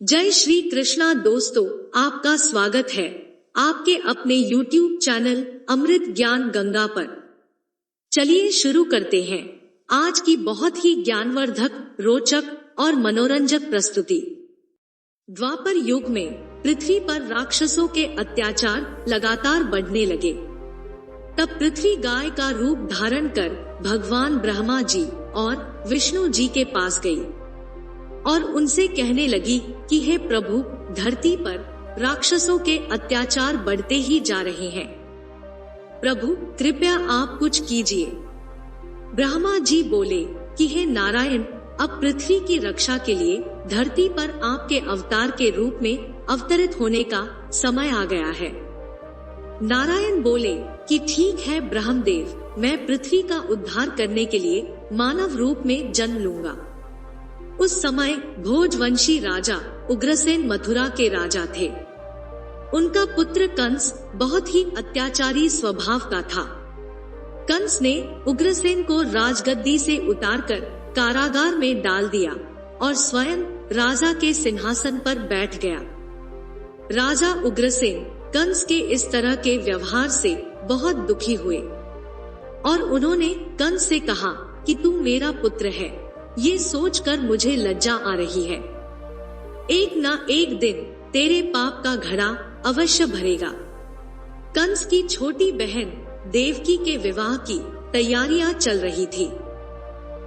जय श्री कृष्णा दोस्तों, आपका स्वागत है आपके अपने YouTube चैनल अमृत ज्ञान गंगा पर। चलिए शुरू करते हैं आज की बहुत ही ज्ञानवर्धक, रोचक और मनोरंजक प्रस्तुति। द्वापर युग में पृथ्वी पर राक्षसों के अत्याचार लगातार बढ़ने लगे। तब पृथ्वी गाय का रूप धारण कर भगवान ब्रह्मा जी और विष्णु जी के पास गई और उनसे कहने लगी कि हे प्रभु, धरती पर राक्षसों के अत्याचार बढ़ते ही जा रहे हैं। प्रभु कृपया आप कुछ कीजिए। ब्रह्मा जी बोले कि हे नारायण, अब पृथ्वी की रक्षा के लिए धरती पर आपके अवतार के रूप में अवतरित होने का समय आ गया है। नारायण बोले कि ठीक है ब्रह्मदेव, मैं पृथ्वी का उद्धार करने के लिए मानव रूप में जन्म लूंगा। उस समय भोजवंशी राजा उग्रसेन मथुरा के राजा थे। उनका पुत्र कंस बहुत ही अत्याचारी स्वभाव का था। कंस ने उग्रसेन को राजगद्दी से उतारकर कारागार में डाल दिया और स्वयं राजा के सिंहासन पर बैठ गया। राजा उग्रसेन कंस के इस तरह के व्यवहार से बहुत दुखी हुए और उन्होंने कंस से कहा कि तू मेरा पुत्र है, ये सोचकर मुझे लज्जा आ रही है। एक ना एक दिन तेरे पाप का घड़ा अवश्य भरेगा। कंस की छोटी बहन देवकी के विवाह की तैयारियां चल रही थी।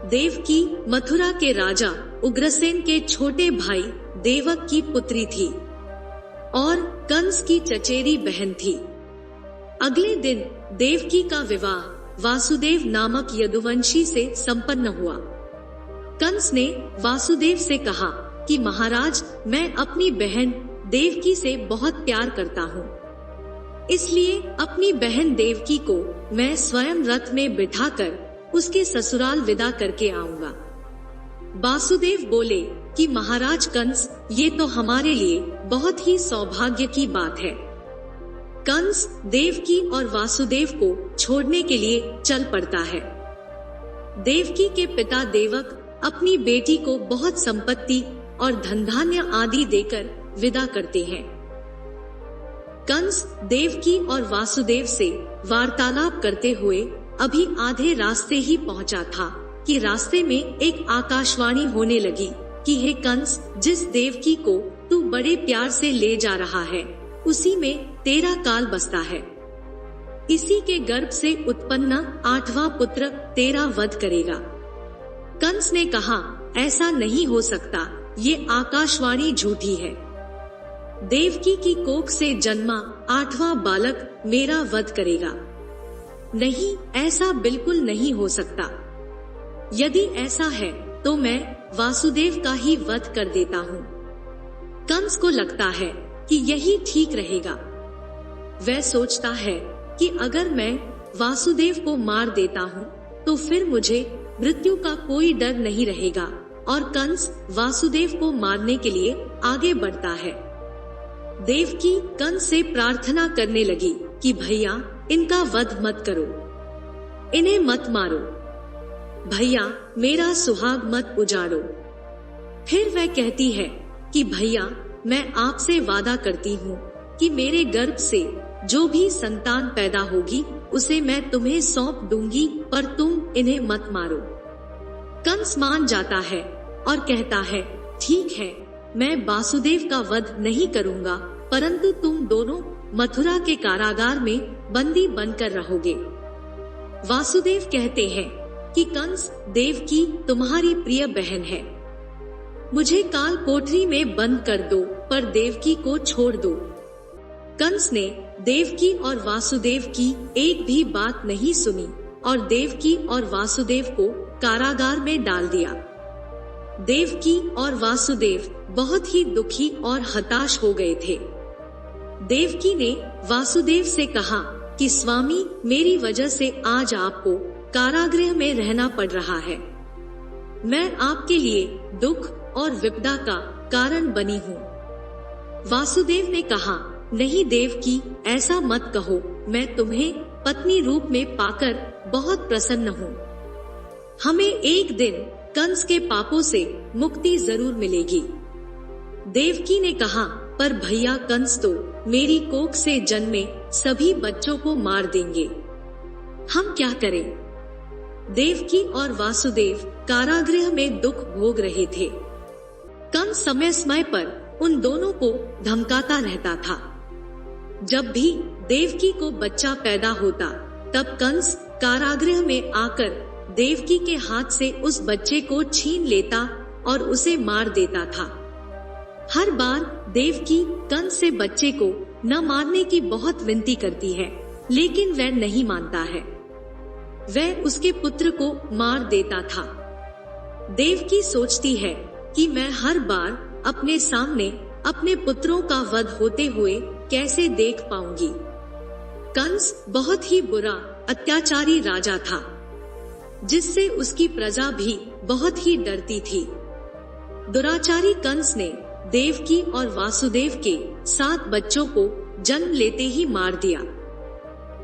देवकी मथुरा के राजा उग्रसेन के छोटे भाई देवक की पुत्री थी और कंस की चचेरी बहन थी। अगले दिन देवकी का विवाह वासुदेव नामक यदुवंशी से संपन्न हुआ। कंस ने वासुदेव से कहा कि महाराज, मैं अपनी बहन देवकी से बहुत प्यार करता हूँ, इसलिए अपनी बहन देवकी को मैं स्वयं रथ में बिठाकर उसके ससुराल विदा करके आऊंगा। वासुदेव बोले कि महाराज कंस, ये तो हमारे लिए बहुत ही सौभाग्य की बात है। कंस देवकी और वासुदेव को छोड़ने के लिए चल पड़ता है। देवकी के पिता देवक अपनी बेटी को बहुत संपत्ति और धन धान्य आदि देकर विदा करते हैं। कंस देवकी और वासुदेव से वार्तालाप करते हुए अभी आधे रास्ते ही पहुंचा था कि रास्ते में एक आकाशवाणी होने लगी कि हे कंस, जिस देवकी को तू बड़े प्यार से ले जा रहा है, उसी में तेरा काल बसता है। इसी के गर्भ से उत्पन्न 8वां पुत्र तेरा वध करेगा। कंस ने कहा, ऐसा नहीं हो सकता, ये आकाशवाणी झूठी है। देवकी की कोख से जन्मा 8वां बालक मेरा वध करेगा। नहीं, ऐसा बिल्कुल नहीं हो सकता। यदि ऐसा है तो मैं वासुदेव का ही वध कर देता हूँ। कंस को लगता है कि यही ठीक रहेगा। वह सोचता है कि अगर मैं वासुदेव को मार देता हूँ तो फिर मुझे मृत्यु का कोई डर नहीं रहेगा और कंस वासुदेव को मारने के लिए आगे बढ़ता है। देवकी कंस से प्रार्थना करने लगी कि भैया, इनका वध मत करो, इन्हें मत मारो। भैया, मेरा सुहाग मत उजाड़ो। फिर वह कहती है कि भैया, मैं आपसे वादा करती हूँ कि मेरे गर्भ से जो भी संतान पैदा होगी उसे मैं तुम्हें सौंप दूंगी, पर तुम इन्हें मत मारो। कंस मान जाता है और कहता है, ठीक है, मैं वासुदेव का वध नहीं करूंगा, परंतु तुम दोनों मथुरा के कारागार में बंदी बनकर रहोगे। वासुदेव कहते हैं कि कंस, देवकी तुम्हारी प्रिय बहन है, मुझे काल कोठरी में बंद कर दो, पर देवकी को छोड़ दो। कंस ने देवकी और वासुदेव की एक भी बात नहीं सुनी और देवकी और वासुदेव को कारागार में डाल दिया। देवकी और वासुदेव बहुत ही दुखी और हताश हो गए थे। देवकी ने वासुदेव से कहा कि स्वामी, मेरी वजह से आज आपको कारागृह में रहना पड़ रहा है। मैं आपके लिए दुख और विपदा का कारण बनी हूँ। वासुदेव ने कहा, नहीं देवकी, ऐसा मत कहो, मैं तुम्हें पत्नी रूप में पाकर बहुत प्रसन्न हूँ। हमें एक दिन कंस के पापों से मुक्ति जरूर मिलेगी। देवकी ने कहा, पर भैया कंस तो मेरी कोख से जन्मे सभी बच्चों को मार देंगे, हम क्या करें? देवकी और वासुदेव कारागृह में दुख भोग रहे थे। कंस समय समय पर उन दोनों को धमकाता रहता था। जब भी देवकी को बच्चा पैदा होता, तब कंस कारागृह में आकर देवकी के हाथ से उस बच्चे को छीन लेता और उसे मार देता था। हर बार देवकी कंस से बच्चे को न मारने की बहुत विनती करती है, लेकिन वह नहीं मानता है। वह उसके पुत्र को मार देता था। देवकी सोचती है कि मैं हर बार अपने सामने अपने पुत्रों का वध होते हुए कैसे देख पाऊंगी। कंस बहुत ही बुरा अत्याचारी राजा था, जिससे उसकी प्रजा भी बहुत ही डरती थी। दुराचारी कंस ने देवकी और वासुदेव के 7 बच्चों को जन्म लेते ही मार दिया।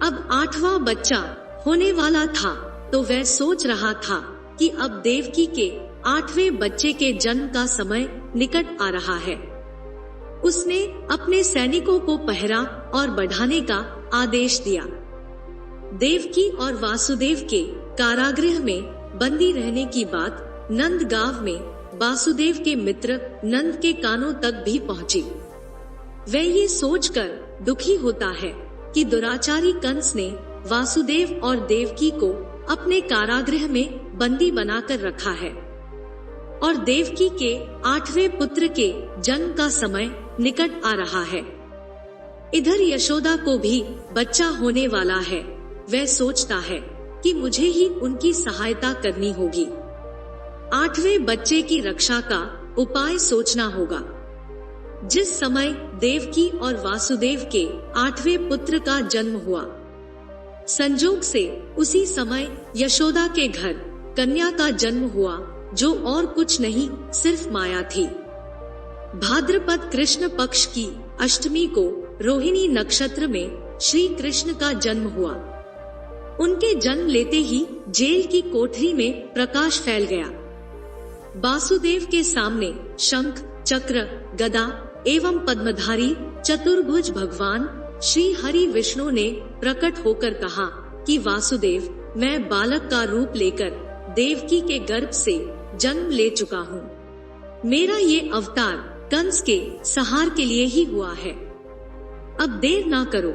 अब 8वां बच्चा होने वाला था, तो वह सोच रहा था कि अब देवकी के 8वें बच्चे के जन्म का समय निकट आ रहा है। उसने अपने सैनिकों को पहरा और बढ़ाने का आदेश दिया। देवकी और वासुदेव के कारागृह में बंदी रहने की बात नंद गांव में वासुदेव के मित्र नंद के कानों तक भी पहुंची। वह ये सोचकर दुखी होता है कि दुराचारी कंस ने वासुदेव और देवकी को अपने कारागृह में बंदी बनाकर रखा है और देवकी के 8वें पुत्र के जन्म का समय निकट आ रहा है। इधर यशोदा को भी बच्चा होने वाला है। वह सोचता है कि मुझे ही उनकी सहायता करनी होगी। 8वें बच्चे की रक्षा का उपाय सोचना होगा। जिस समय देवकी और वासुदेव के 8वें पुत्र का जन्म हुआ, संजोग से उसी समय यशोदा के घर कन्या का जन्म हुआ, जो और कुछ नहीं सिर्फ माया थी। भाद्रपद कृष्ण पक्ष की अष्टमी को रोहिणी नक्षत्र में श्री कृष्ण का जन्म हुआ। उनके जन्म लेते ही जेल की कोठरी में प्रकाश फैल गया। वासुदेव के सामने शंख, चक्र, गदा एवं पद्मधारी चतुर्भुज भगवान श्री हरि विष्णु ने प्रकट होकर कहा कि वासुदेव, मैं बालक का रूप लेकर देवकी के गर्भ से जन्म ले चुका हूँ। मेरा ये अवतार कंस के संहार के लिए ही हुआ है। अब देर ना करो,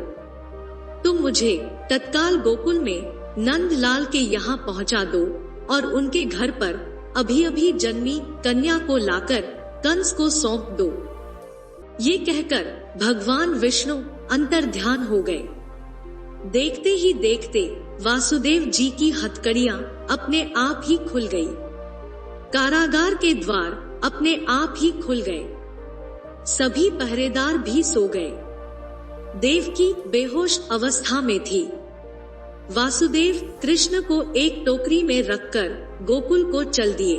तुम मुझे तत्काल गोकुल में नंदलाल के यहाँ पहुँचा दो और उनके घर पर अभी जन्मी कन्या को लाकर कंस को सौंप दो। ये कहकर भगवान विष्णु अंतर्ध्यान हो गए। देखते ही देखते वासुदेव जी की हथकड़ियां अपने आप ही खुल गई। कारागार के द्वार अपने आप ही खुल गए। सभी पहरेदार भी सो गए। देवकी बेहोश अवस्था में थी। वासुदेव कृष्ण को एक टोकरी में रखकर गोकुल को चल दिए।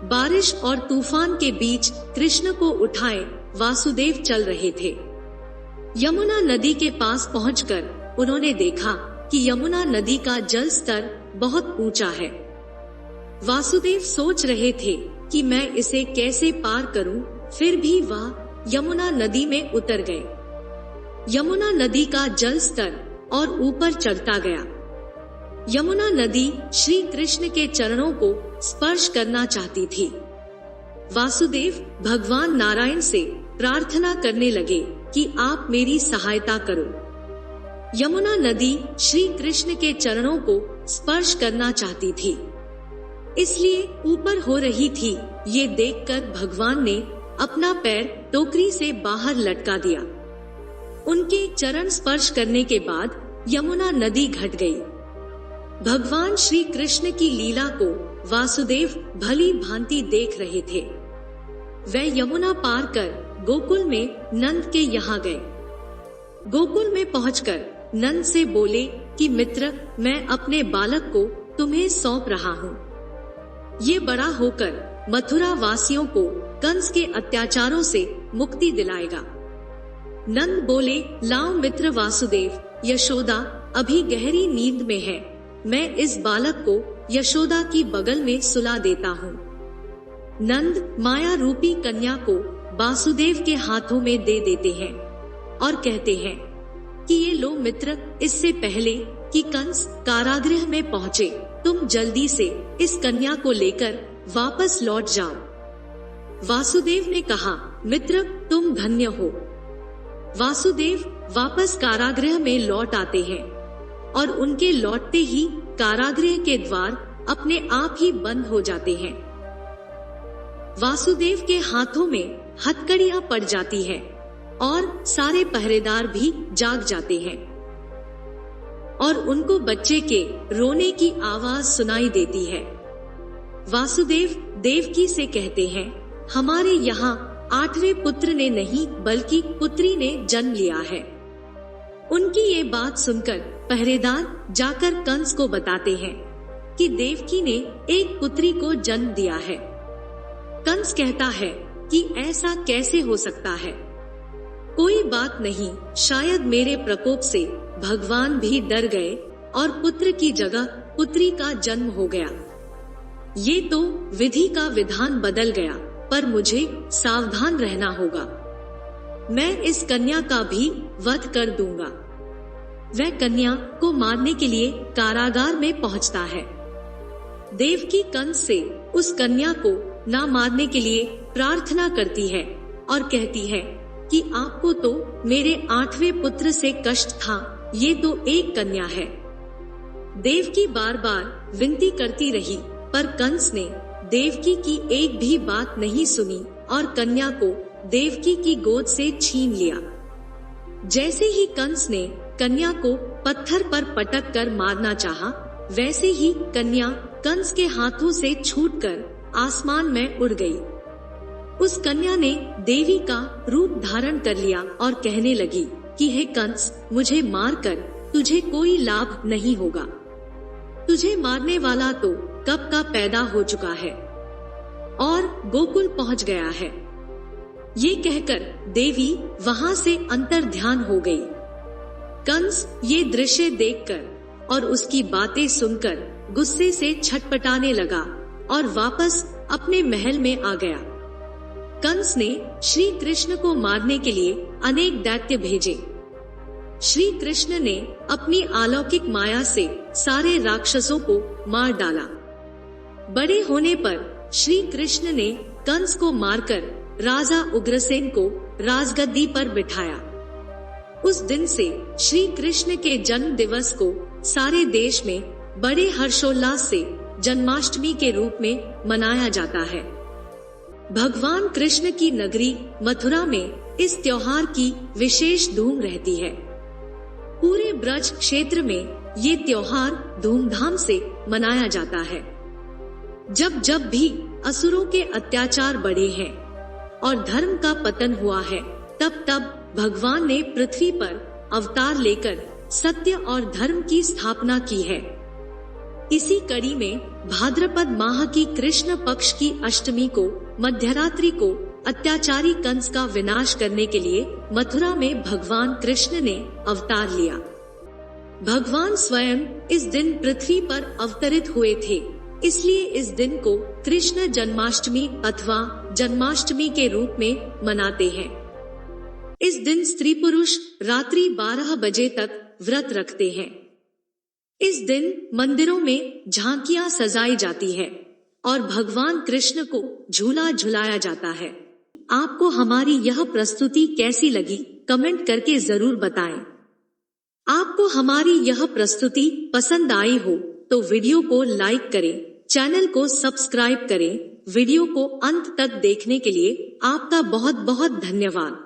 बारिश और तूफान के बीच कृष्ण को उठाए वासुदेव चल रहे थे। यमुना नदी के पास पहुंचकर उन्होंने देखा कि यमुना नदी का जल स्तर बहुत ऊंचा है। वासुदेव सोच रहे थे कि मैं इसे कैसे पार करूं, फिर भी वह यमुना नदी में उतर गए। यमुना नदी का जल स्तर और ऊपर चढ़ता गया। यमुना नदी श्री कृष्ण के चरणों को स्पर्श करना चाहती थी। वासुदेव भगवान नारायण से प्रार्थना करने लगे कि आप मेरी सहायता करो। यमुना नदी श्री कृष्ण के चरणों को स्पर्श करना चाहती थी, इसलिए ऊपर हो रही थी। ये देखकर भगवान ने अपना पैर टोकरी से बाहर लटका दिया। उनके चरण स्पर्श करने के बाद यमुना नदी घट गई। भगवान श्री कृष्ण की लीला को वासुदेव भली भांति देख रहे थे। वह यमुना पार कर गोकुल में नंद के यहाँ गए। गोकुल में पहुंचकर नंद से बोले कि मित्र, मैं अपने बालक को तुम्हें सौंप रहा हूँ। ये बड़ा होकर मथुरा वासियों को कंस के अत्याचारों से मुक्ति दिलाएगा। नंद बोले, लाओ मित्र वासुदेव, यशोदा अभी गहरी नींद में है। मैं इस बालक को यशोदा की बगल में सुला देता हूँ। नंद माया रूपी कन्या को वासुदेव के हाथों में दे देते हैं और कहते हैं कि ये लो मित्र, इससे पहले कि कंस कारागृह में पहुँचे तुम जल्दी से इस कन्या को लेकर वापस लौट जाओ। वासुदेव ने कहा, मित्र तुम धन्य हो। वासुदेव वापस कारागृह में लौट आते हैं और उनके लौटते ही कारागृह के द्वार अपने आप ही बंद हो जाते हैं। वासुदेव के हाथों में हथकड़ियां पड़ जाती हैं और सारे पहरेदार भी जाग जाते हैं और उनको बच्चे के रोने की आवाज सुनाई देती है। वासुदेव देवकी से कहते हैं, हमारे यहाँ 8वें पुत्र ने नहीं बल्कि पुत्री ने जन्म लिया है। उनकी ये बात सुनकर पहरेदार जाकर कंस को बताते हैं कि देवकी ने एक पुत्री को जन्म दिया है। कंस कहता है कि ऐसा कैसे हो सकता है? कोई बात नहीं, शायद मेरे प्रकोप से भगवान भी डर गए और पुत्र की जगह पुत्री का जन्म हो गया। ये तो विधि का विधान बदल गया, पर मुझे सावधान रहना होगा। मैं इस कन्या का भी वध कर दूंगा। वह कन्या को मारने के लिए कारागार में पहुंचता है। देवकी कंस से उस कन्या को ना मारने के लिए प्रार्थना करती है और कहती है कि आपको तो मेरे 8वें पुत्र से कष्ट था, ये तो एक कन्या है। देवकी बार बार विनती करती रही, पर कंस ने देवकी की एक भी बात नहीं सुनी और कन्या को देवकी की गोद से छीन लिया। जैसे ही कंस ने कन्या को पत्थर पर पटक कर मारना चाहा, वैसे ही कन्या कंस के हाथों से छूटकर आसमान में उड़ गई। उस कन्या ने देवी का रूप धारण कर लिया और कहने लगी कि हे कंस, मुझे मारकर तुझे कोई लाभ नहीं होगा। तुझे मारने वाला तो कब का पैदा हो चुका है और गोकुल पहुंच गया है। ये कहकर देवी वहां से अंतर्ध्यान हो गई। कंस ये दृश्य देखकर और उसकी बातें सुनकर गुस्से से छटपटाने लगा और वापस अपने महल में आ गया। कंस ने श्री कृष्ण को मारने के लिए अनेक दैत्य भेजे। श्री कृष्ण ने अपनी अलौकिक माया से सारे राक्षसों को मार डाला। बड़े होने पर श्री कृष्ण ने कंस को मारकर राजा उग्रसेन को राजगद्दी पर बिठाया। उस दिन से श्री कृष्ण के जन्म दिवस को सारे देश में बड़े हर्षोल्लास से जन्माष्टमी के रूप में मनाया जाता है। भगवान कृष्ण की नगरी मथुरा में इस त्योहार की विशेष धूम रहती है। पूरे ब्रज क्षेत्र में ये त्योहार धूमधाम से मनाया जाता है। जब जब भी असुरों के अत्याचार बढ़े हैं और धर्म का पतन हुआ है, तब तब भगवान ने पृथ्वी पर अवतार लेकर सत्य और धर्म की स्थापना की है। इसी कड़ी में भाद्रपद माह की कृष्ण पक्ष की अष्टमी को मध्यरात्रि को अत्याचारी कंस का विनाश करने के लिए मथुरा में भगवान कृष्ण ने अवतार लिया। भगवान स्वयं इस दिन पृथ्वी पर अवतरित हुए थे, इसलिए इस दिन को कृष्ण जन्माष्टमी अथवा जन्माष्टमी के रूप में मनाते हैं। इस दिन स्त्री पुरुष रात्रि 12 बजे तक व्रत रखते हैं। इस दिन मंदिरों में झांकियां सजाई जाती है और भगवान कृष्ण को झूला झुलाया जाता है। आपको हमारी यह प्रस्तुति कैसी लगी, कमेंट करके जरूर बताएं। आपको हमारी यह प्रस्तुति पसंद आई हो तो वीडियो को लाइक करें, चैनल को सब्सक्राइब करें। वीडियो को अंत तक देखने के लिए आपका बहुत बहुत धन्यवाद।